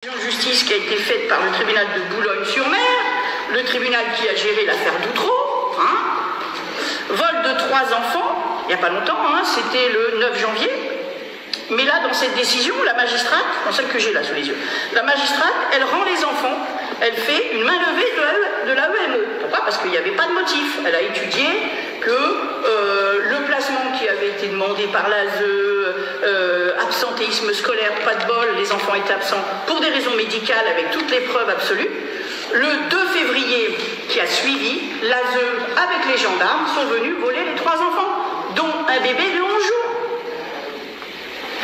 De justice qui a été faite par le tribunal de Boulogne-sur-Mer, le tribunal qui a géré l'affaire d'Outreau, vol de 3 enfants, il n'y a pas longtemps, c'était le 9 janvier. Mais là, dans cette décision, la magistrate, dans celle que j'ai là sous les yeux, la magistrate, elle rend les enfants, elle fait une main levée de l'AEME. Pourquoi? Parce qu'il n'y avait pas de motif. Elle a étudié que le placement qui avait été demandé par l'ASE, absentéisme scolaire, pas de bol, les enfants étaient absents pour des raisons médicales avec toutes les preuves absolues. Le 2 février qui a suivi, l'ASE avec les gendarmes sont venus voler les 3 enfants, dont un bébé de 11 jours.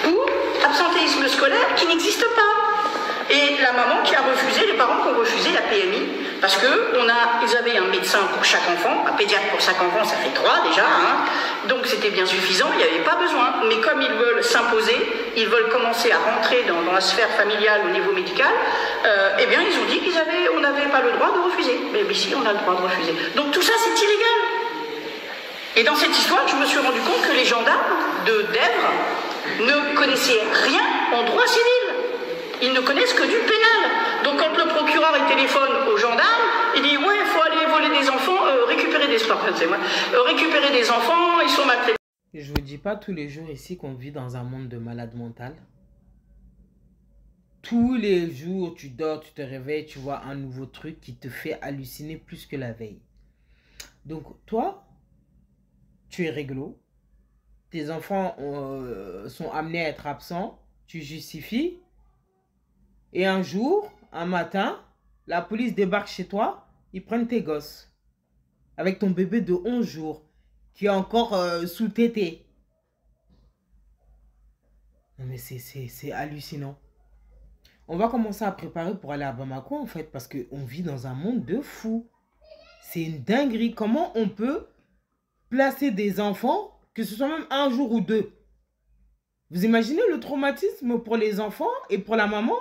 Pour absentéisme scolaire qui n'existe pas. Et la maman qui a refusé, les parents qui ont refusé la PMI, parce qu'ils avaient un médecin pour chaque enfant, un pédiatre pour chaque enfant, ça fait 3 déjà, donc c'était bien suffisant, il n'y avait pas besoin. Mais comme ils veulent s'imposer, ils veulent commencer à rentrer dans la sphère familiale au niveau médical, eh bien ils ont dit qu'on n'avait pas le droit de refuser. Mais ici, on a le droit de refuser. Donc tout ça, c'est illégal. Et dans cette histoire, je me suis rendu compte que les gendarmes de Dèvres ne connaissaient rien en droit civil. Ils ne connaissent que du pénal. Donc quand le procureur il téléphone aux gendarmes, il dit ouais, il faut aller voler des enfants, récupérer des enfants, ils sont maltraités. Je vous dis pas tous les jours ici qu'on vit dans un monde de malade mental. Tous les jours, tu dors, tu te réveilles, tu vois un nouveau truc qui te fait halluciner plus que la veille. Donc toi, tu es réglo. Tes enfants sont amenés à être absents. Tu justifies. Et un jour, un matin, la police débarque chez toi. Ils prennent tes gosses. Avec ton bébé de 11 jours. Qui est encore sous tété. Non mais c'est hallucinant. On va commencer à préparer pour aller à Bamako en fait. Parce qu'on vit dans un monde de fous. C'est une dinguerie. Comment on peut placer des enfants, que ce soit même un jour ou 2. Vous imaginez le traumatisme pour les enfants et pour la maman?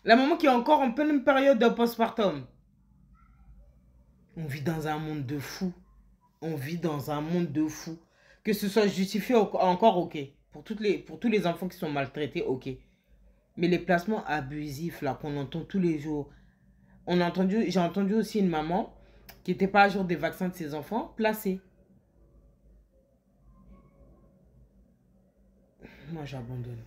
La maman qui est encore en pleine période de postpartum. On vit dans un monde de fous. On vit dans un monde de fous. Que ce soit justifié encore, ok. Pour tous les enfants qui sont maltraités, ok. Mais les placements abusifs là qu'on entend tous les jours. J'ai entendu aussi une maman qui n'était pas à jour des vaccins de ses enfants, placés. Moi, j'abandonne.